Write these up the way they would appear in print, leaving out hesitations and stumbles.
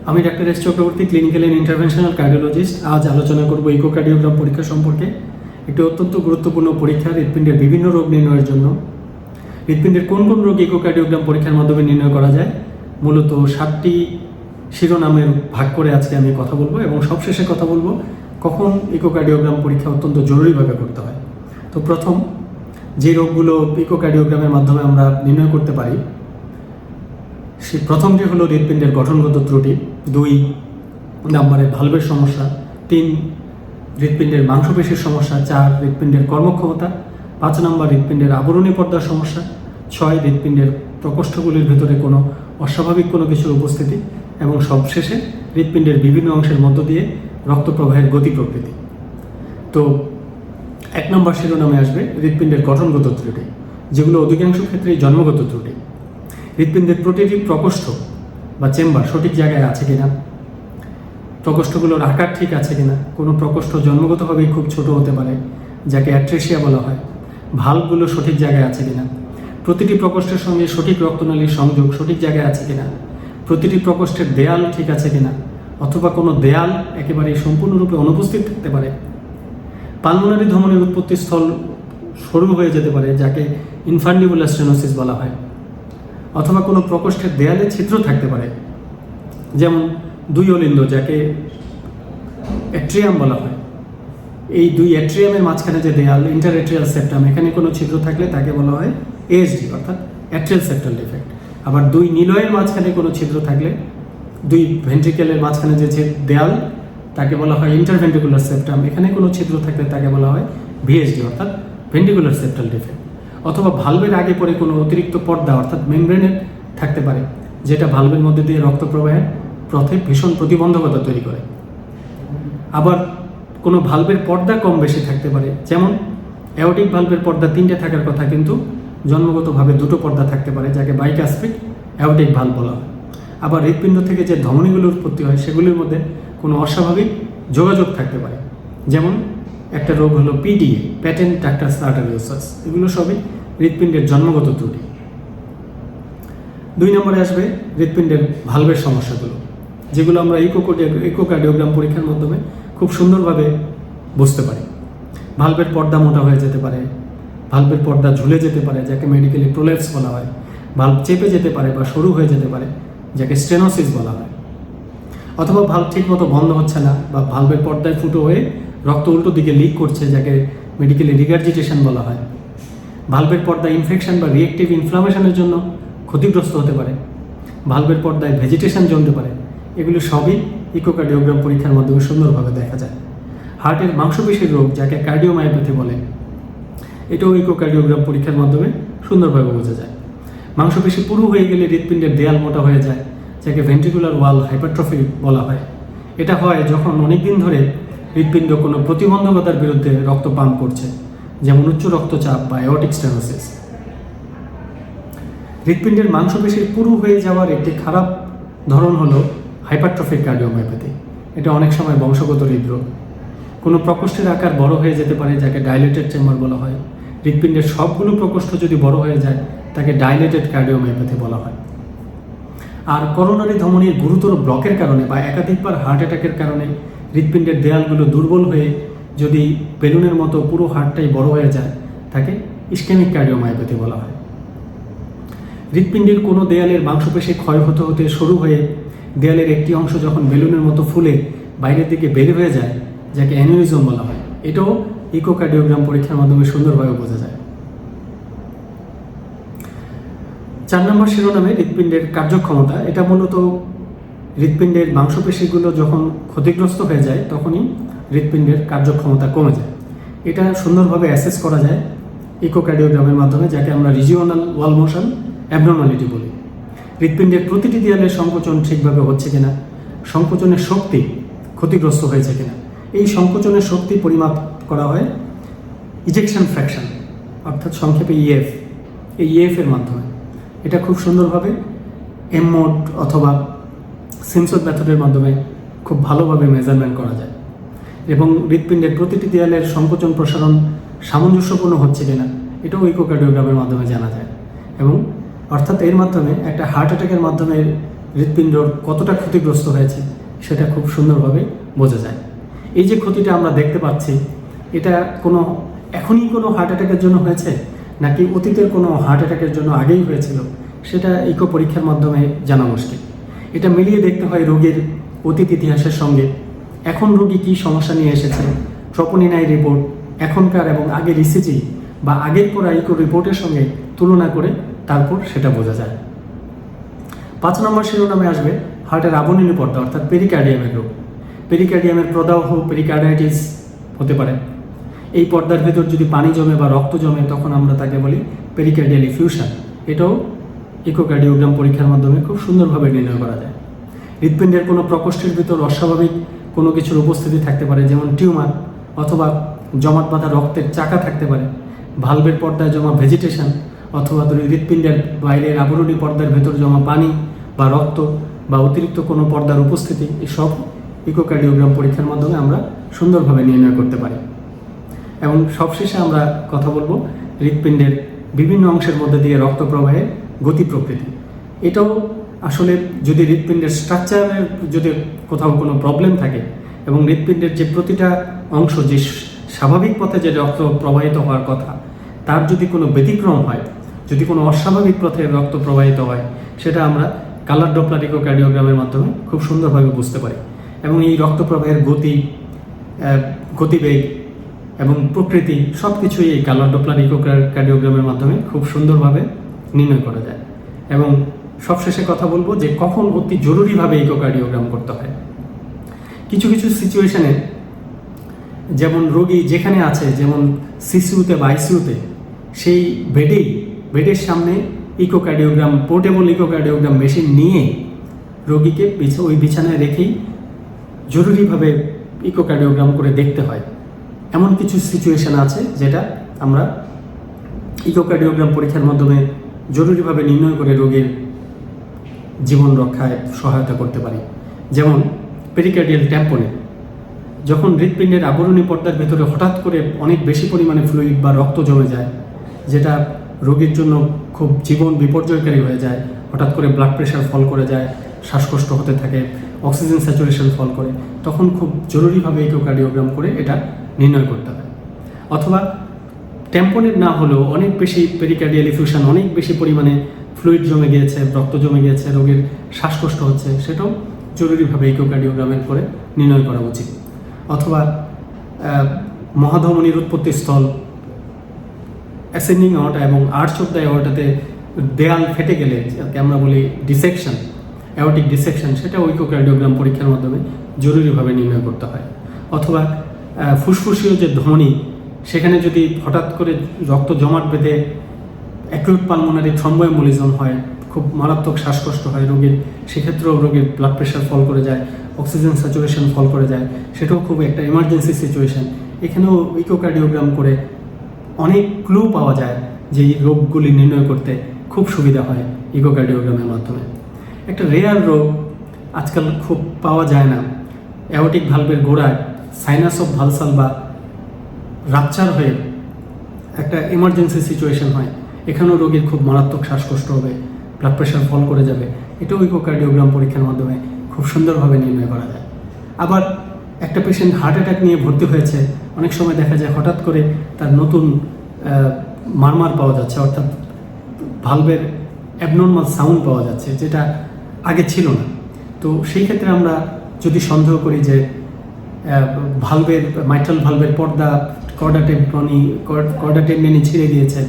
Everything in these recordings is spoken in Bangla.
আমি doctor S Chakraborty, clinical and interventional cardiologist. আজ আলোচনা করব ইকোকার্ডিওগ্রাম পরীক্ষা সম্পর্কে। একটি অত্যন্ত গুরুত্বপূর্ণ পরীক্ষা হৃৎপিণ্ডের বিভিন্ন রোগ নির্ণয়ের জন্য। হৃৎপিণ্ডের কোন কোন রোগ ইকোকার্ডিওগ্রাম পরীক্ষার মাধ্যমে নির্ণয় করা যায়, মূলত 7টি শিরোনামের ভাগ করে আজকে আমি কথা বলবো এবং সবশেষে কথা বলবো কখন ইকোকার্ডিওগ্রাম পরীক্ষা অত্যন্ত জরুরিভাবে করতে হয়। তো প্রথম যে রোগগুলো ইকোকার্ডিওগ্রামের মাধ্যমে আমরা নির্ণয় করতে পারি, সে প্রথমটি হলো হৃৎপিণ্ডের গঠনগত ত্রুটি, 2 নম্বরে ভালভের সমস্যা, 3 হৃৎপিণ্ডের মাংসপেশির সমস্যা, 4 হৃৎপিণ্ডের কর্মক্ষমতা, 5 নম্বর হৃৎপিণ্ডের আবরণী পর্দার সমস্যা, 6 হৃৎপিণ্ডের প্রকোষ্ঠগুলির ভিতরে কোনো অস্বাভাবিক কোনো কিছুর উপস্থিতি এবং সবশেষে হৃৎপিণ্ডের বিভিন্ন অংশের মধ্য দিয়ে রক্ত প্রবাহের গতি প্রকৃতি। তো 1 নম্বর শিরোনামে আসবে হৃৎপিণ্ডের গঠনগত ত্রুটি, যেগুলো অধিকাংশ ক্ষেত্রেই জন্মগত ত্রুটি। হৃৎপিণ্ডের প্রতিটি প্রকোষ্ঠ বা চেম্বার সঠিক জায়গায় আছে কিনা, প্রকোষ্ঠগুলোর আকার ঠিক আছে কিনা, কোনো প্রকোষ্ঠ জন্মগতভাবেই খুব ছোট হতে পারে, যাকে অ্যাট্রেসিয়া বলা হয়, ভালভগুলো সঠিক জায়গায় আছে কিনা, প্রতিটি প্রকোষ্ঠের সঙ্গে সঠিক রক্তনালীর সংযোগ সঠিক জায়গায় আছে কিনা, প্রতিটি প্রকোষ্ঠের দেয়াল ঠিক আছে কিনা, অথবা কোনো দেয়াল একেবারে সম্পূর্ণরূপে অনুপস্থিত থাকতে পারে। পালমোনারি ধমনীর উৎপত্তি স্থল সরু হয়ে যেতে পারে, যাকে ইনফান্ডিবুলার স্টেনোসিস বলা হয়, অথবা কোনো প্রকোষ্ঠের দেয়ালে ছিদ্র থাকতে পারে, যেমন 2 অলিন্দ, যাকে অ্যাট্রিয়াম বলা হয়। এই 2 অ্যাট্রিয়ামের মাঝখানে যে দেয়াল, ইন্টারএট্রিয়াল সেপ্টাম, এখানে কোনো ছিদ্র থাকলে তাকে বলা হয় এএসডি অর্থাৎ অ্যাট্রিয়াল সেপ্টাল ডিফেক্ট। আবার 2 নিলয়ের মাঝখানে কোনো ছিদ্র থাকলে, 2 ভেন্ট্রিকেলের মাঝখানে যে দেয়াল, তাকে বলা হয় ইন্টারভেন্ট্রিকুলার সেপ্টাম, এখানে কোনো ছিদ্র থাকলে তাকে বলা হয় ভিএসডি অর্থাৎ ভেন্ট্রিকুলার সেপ্টাল ডিফেক্ট। অথবা ভালভের আগে পরে কোনো অতিরিক্ত পর্দা অর্থাৎ মেমব্রেনের থাকতে পারে, যেটা ভালভের মধ্যে দিয়ে রক্ত প্রবাহের পথে ভীষণ প্রতিবন্ধকতা তৈরি করে। আবার কোনো ভালভের পর্দা কম বেশি থাকতে পারে, যেমন অ্যাওর্টিক ভালভের পর্দা 3টে থাকার কথা, কিন্তু জন্মগতভাবে 2টো পর্দা থাকতে পারে, যাকে বাইকাস্পিড অ্যাওর্টিক ভালভ বলা হয়। আবার হৃৎপিণ্ড থেকে যে ধমনীগুলোর উৎপত্তি হয় সেগুলির মধ্যে কোনো অস্বাভাবিক যোগাযোগ থাকতে পারে, যেমন একটা রোগ হলো পিডিএ, প্যাটেন্ট ডাক্টার্স আর্টারিওসাস। এগুলো সবই হৃৎপিণ্ডের জন্মগত ত্রুটি। 2 নম্বরে আসবে হৃৎপিণ্ডের ভালভের সমস্যাগুলো, যেগুলো আমরা ইকোকার্ডিওগ্রাম পরীক্ষার মাধ্যমে খুব সুন্দরভাবে বুঝতে পারি। ভালভের পর্দা মোটা হয়ে যেতে পারে, ভালভের পর্দা ঝুলে যেতে পারে, যাকে মেডিকেলি প্রোলেপস বলা হয়, ভালভ চেপে যেতে পারে বা সরু হয়ে যেতে পারে, যাকে স্টেনোসিস বলা হয়। অথবা ভালভ ঠিকমতো বন্ধ হচ্ছে না বা ভালভের পর্দায় ফুটো হয়ে রক্ত উল্টো দিকে লিক করছে, যাকে মেডিকেলি রিগার্জিটেশন বলা হয়। ভালভের পর্দায় ইনফেকশন বা রিয়েক্টিভ ইনফ্লামেশনের জন্য ক্ষতিগ্রস্ত হতে পারে, ভালভের পর্দায় ভেজিটেশন জমতে পারে। এগুলি সবই ইকোকার্ডিওগ্রাম পরীক্ষার মাধ্যমে সুন্দরভাবে দেখা যায়। হার্টের মাংসপেশির রোগ, যাকে কার্ডিওমায়োপ্যাথি বলে, এটাও ইকোকার্ডিওগ্রাম পরীক্ষার মাধ্যমে সুন্দরভাবে বোঝা যায়। মাংসপেশি পুরু হয়ে গেলে হৃৎপিণ্ডের দেয়াল মোটা হয়ে যায়, যাকে ভেন্ট্রিকুলার ওয়াল হাইপারট্রফি বলা হয়। এটা হয় যখন অনেকদিন ধরে হৃৎপিণ্ড কোনো প্রতিবন্ধকতার বিরুদ্ধে রক্ত পাম্প করছে, যেমন উচ্চ রক্তচাপ বা অ্যাওর্টিক স্টেনোসিস। হৃৎপিণ্ডের মাংসপেশির পুরু হয়ে যাওয়ার একটি খারাপ ধরন হলো হাইপারট্রফিক কার্ডিওমায়োপ্যাথি। এটা অনেক সময় বংশগত হৃদরোগ। কোনো প্রকোষ্ঠের আকার বড় হয়ে যেতে পারে, যাকে ডাইলেটেড চেম্বার বলা হয়। হৃৎপিণ্ডের সবগুলো প্রকোষ্ঠ যদি বড় হয়ে যায়, তাকে ডাইলেটেড কার্ডিওমায়োপ্যাথি বলা হয়। আর করোনারি ধমনীর গুরুতর ব্লকের কারণে বা একাধিকবার হার্ট অ্যাটাকের কারণে হৃৎপিণ্ডের দেয়ালগুলো দুর্বল হয়ে যদি বেলুনের মতো পুরো হার্টটাই বড় হয়ে যায়, তাকে ইসকেমিক কার্ডিওমায়োপ্যাথি বলা হয়। হৃৎপিণ্ডের কোনো দেয়ালের মাংসপেশি ক্ষয় হতে হতে সরু হয়ে দেয়ালের একটি অংশ যখন বেলুনের মতো ফুলে বাইরের দিকে বের হয়ে যায়, যাকে অ্যানিউরিজম বলা হয়। এটাও ইকোকার্ডিওগ্রাম পরীক্ষার মাধ্যমে সুন্দরভাবে বোঝা যায়। 4 নম্বর শিরোনামে হৃৎপিণ্ডের কার্যক্ষমতা। এটা মূলত হৃৎপিণ্ডের মাংসপেশিগুলো যখন ক্ষতিগ্রস্ত হয়ে যায়, তখনই হৃৎপিণ্ডের কার্যক্ষমতা কমে যায়। এটা সুন্দরভাবে অ্যাসেস করা যায় ইকোকার্ডিওগ্রামের মাধ্যমে, যাকে আমরা রিজিওনাল ওয়াল মোশন অ্যাবনর্মালিটি বলি। হৃৎপিণ্ডের প্রতিটি দেয়ালের সংকোচন ঠিকভাবে হচ্ছে কিনা, সংকোচনের শক্তি ক্ষতিগ্রস্ত হয়েছে কিনা। এই সংকোচনের শক্তি পরিমাপ করা হয় ইজেকশন ফ্র্যাকশন অর্থাৎ সংক্ষেপে ইএফ। এই ইএফ এর মাধ্যমে এটা খুব সুন্দরভাবে এমমোড অথবা সিমসন মেথডের মাধ্যমে খুব ভালোভাবে মেজারমেন্ট করা যায়। এবং হৃৎপিণ্ডের প্রতিটি দেয়ালের সংকোচন প্রসারণ সামঞ্জস্যপূর্ণ হচ্ছে কিনা, এটাও ইকোকার্ডিওগ্রামের মাধ্যমে জানা যায়। এবং অর্থাৎ এর মাধ্যমে একটা হার্ট অ্যাটাকের মাধ্যমে হৃৎপিণ্ড কতটা ক্ষতিগ্রস্ত হয়েছে সেটা খুব সুন্দরভাবে বোঝা যায়। এই যে ক্ষতিটা আমরা দেখতে পাচ্ছি, এটা এখনই কোনো হার্ট অ্যাটাকের জন্য হয়েছে নাকি অতীতের কোনো হার্ট অ্যাটাকের জন্য আগেই হয়েছিল, সেটা ইকো পরীক্ষার মাধ্যমে জানা মুশকিল। এটা মিলিয়ে দেখতে হয় রোগীর অতীত ইতিহাসের সঙ্গে এখন রোগী কী সমস্যা নিয়ে এসেছে, ট্রপোনিনাই রিপোর্ট, এখনকার এবং আগের ইসিজি বা আগের করা ইকো রিপোর্টের সঙ্গে তুলনা করে তারপর সেটা বোঝা যায়। 5 নম্বর শিরোনামে আসবে হার্টের আবরণী পর্দা অর্থাৎ পেরিকার্ডিয়ামের রোগ। পেরিকার্ডিয়ামের প্রদাহ, পেরিকার্ডাইটিস হতে পারে। এই পর্দার ভেতর যদি পানি জমে বা রক্ত জমে তখন আমরা তাকে বলি পেরিকার্ডিয়াল ইফিউশন। এটাও ইকোকার্ডিওগ্রাম পরীক্ষার মাধ্যমে খুব সুন্দরভাবে নির্ণয় করা যায়। হৃৎপিণ্ডের কোনো প্রকোষ্ঠের ভিতর অস্বাভাবিক কোনো কিছুর উপস্থিতি থাকতে পারে, যেমন টিউমার অথবা জমাট বাঁধা রক্তের চাকা থাকতে পারে, ভালভের পর্দায় জমা ভেজিটেশন অথবা হৃৎপিণ্ডের বাইরের আবরণী পর্দার ভেতর জমা পানি বা রক্ত বা অতিরিক্ত কোনো পর্দার উপস্থিতি, এসব ইকোকার্ডিওগ্রাম পরীক্ষার মাধ্যমে আমরা সুন্দরভাবে নির্ণয় করতে পারি। এবং সবশেষে আমরা কথা বলবো হৃৎপিণ্ডের বিভিন্ন অংশের মধ্যে দিয়ে রক্ত প্রবাহের গতি প্রকৃতি। এটাও আসলে যদি হৃৎপিণ্ডের স্ট্রাকচারের যদি কোথাও কোনো প্রবলেম থাকে এবং হৃৎপিণ্ডের যে প্রতিটা অংশ যে স্বাভাবিক পথে যে রক্ত প্রবাহিত হওয়ার কথা তার যদি কোনো ব্যতিক্রম হয়, যদি কোনো অস্বাভাবিক পথে রক্ত প্রবাহিত হয়, সেটা আমরা কালার ডপলার ইকোকার্ডিওগ্রামের মাধ্যমে খুব সুন্দরভাবে বুঝতে পারি। এবং এই রক্ত প্রবাহের গতিবেগ এবং প্রকৃতি সব কিছুই এই কালার ডপলার ইকোকার্ডিওগ্রামের মাধ্যমে খুব সুন্দরভাবে নির্ণয় করা যায়। এবং সবশেষে কথা বলবো যে কখন অতি জরুরিভাবে ইকোকার্ডিওগ্রাম করতে হয়। কিছু কিছু সিচুয়েশনে যেমন রোগী যেখানে আছে, যেমন সিসিউতে বা আইসিউতে, সেই বেডের সামনে ইকোকার্ডিওগ্রাম, পোর্টেবল ইকোকার্ডিওগ্রাম মেশিন নিয়ে রোগীকে ওই বিছানায় রেখেই জরুরিভাবে ইকোকার্ডিওগ্রাম করে দেখতে হয়। এমন কিছু সিচুয়েশন আছে যেটা আমরা ইকোকার্ডিওগ্রাম পরীক্ষার মাধ্যমে জরুরিভাবে নির্ণয় করে রোগীর জীবন রক্ষায় সহায়তা করতে পারি। যেমন পেরিকার্ডিয়াল ট্যাম্পনে, যখন হৃৎপিণ্ডের আবরণী পর্দার ভেতরে হঠাৎ করে অনেক বেশি পরিমাণে ফ্লুইড বা রক্ত জমে যায়, যেটা রোগীর জন্য খুব জীবন বিপর্যয়কারী হয়ে যায়, হঠাৎ করে ব্লাড প্রেশার ফল করে যায়, শ্বাসকষ্ট হতে থাকে, অক্সিজেন স্যাচুরেশন ফল করে, তখন খুব জরুরিভাবে ইকোকার্ডিওগ্রাম করে এটা নির্ণয় করতে হয়। অথবা ট্যাম্পনের না হলেও অনেক বেশি পেরিকার্ডিয়াল ইফিউশন, অনেক বেশি পরিমাণে ফ্লুইড জমে গিয়েছে, রক্ত জমে গিয়েছে, রোগীর শ্বাসকষ্ট হচ্ছে, সেটাও জরুরিভাবে ইকোকার্ডিওগ্রামের করে নির্ণয় করা উচিত। অথবা মহাধমনির উৎপত্তি স্থল, অ্যাসেন্ডিং অ্যাওর্টা এবং আর্চ অফ দ্য অ্যাওর্টাতে দেয়াল ফেটে গেলে যাকে আমরা বলি ডিসেকশন, অ্যাওর্টিক ডিসেকশন, সেটাও ইকোকার্ডিওগ্রাম পরীক্ষার মাধ্যমে জরুরিভাবে নির্ণয় করতে হয়। অথবা ফুসফুসীয় যে ধমনী, সেখানে যদি হঠাৎ করে রক্ত জমাট বেঁধে অ্যাকিউট পালমোনারি থ্রম্বোএম্বোলিজম হয়, খুব মারাত্মক শ্বাসকষ্ট হয় রোগীর, সেক্ষেত্রেও রোগীর ব্লাড প্রেশার ফল করে যায়, অক্সিজেন স্যাচুরেশন ফল করে যায়, সেটাও খুব একটা ইমার্জেন্সি সিচুয়েশন। এখানেও ইকোকার্ডিওগ্রাম করে অনেক ক্লু পাওয়া যায় যে এই রোগগুলি নির্ণয় করতে খুব সুবিধা হয় ইকোকার্ডিওগ্রামের মাধ্যমে। একটা রেয়ার রোগ আজকাল খুব পাওয়া যায় না, অ্যাওর্টিক ভালভের গোড়ায় সাইনাস অফ ভালসালভা রাপচার হয়ে একটা ইমার্জেন্সি সিচুয়েশন হয়, এখানেও রোগীর খুব মারাত্মক শ্বাসকষ্ট হবে, ব্লাড প্রেশার ফল করে যাবে, এটাও ইকোকার্ডিওগ্রাম পরীক্ষার মাধ্যমে খুব সুন্দরভাবে নির্ণয় করা যায়। আবার একটা পেশেন্ট হার্ট অ্যাটাক নিয়ে ভর্তি হয়েছে, অনেক সময় দেখা যায় হঠাৎ করে তার নতুন মারমার পাওয়া যাচ্ছে, অর্থাৎ ভালভের অ্যাবনর্মাল সাউন্ড পাওয়া যাচ্ছে, যেটা আগে ছিল না। তো সেই ক্ষেত্রে আমরা যদি সন্দেহ করি যে ভালভের মাইট্রাল ভালভের পর্দা কর্ডা টেন্ডেনি ছিঁড়ে গিয়েছে,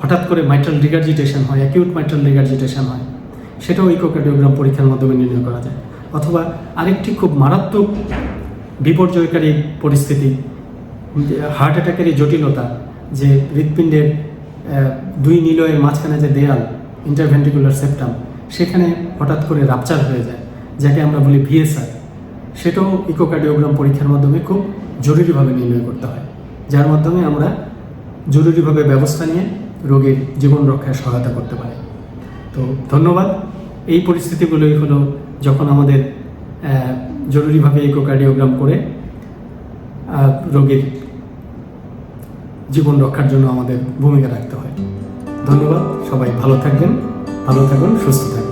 হঠাৎ করে মাইট্রাল রিগার্জিটেশন হয়, অ্যাকিউট মাইট্রাল রিগার্জিটেশন হয়, সেটাও ইকোকার্ডিওগ্রাম পরীক্ষার মাধ্যমে নির্ণয় করা যায়। অথবা আরেকটি খুব মারাত্মক বিপর্যয়কারী পরিস্থিতি, হার্ট অ্যাটাকেরই জটিলতা, যে হৃৎপিণ্ডের দুই নিলয়ের মাঝখানে যে দেয়াল, ইন্টারভেন্ট্রিকুলার সেপ্টাম, সেখানে হঠাৎ করে রাপচার হয়ে যায়, যাকে আমরা বলি ভিএসআর, সেটাও ইকোকার্ডিওগ্রাম পরীক্ষার মাধ্যমে খুব জরুরিভাবে নির্ণয় করতে হয়, যার মাধ্যমে আমরা জরুরিভাবে ব্যবস্থা নিয়ে রোগীর জীবন রক্ষায় সহায়তা করতে পারি। তো ধন্যবাদ। এই পরিস্থিতিগুলোই হলো যখন আমাদের জরুরিভাবে ইকোকার্ডিওগ্রাম করে রোগীর জীবন রক্ষার জন্য আমাদের ভূমিকা রাখতে হয়। ধন্যবাদ, সবাই ভালো থাকবেন, ভালো থাকুন, সুস্থ থাকুন।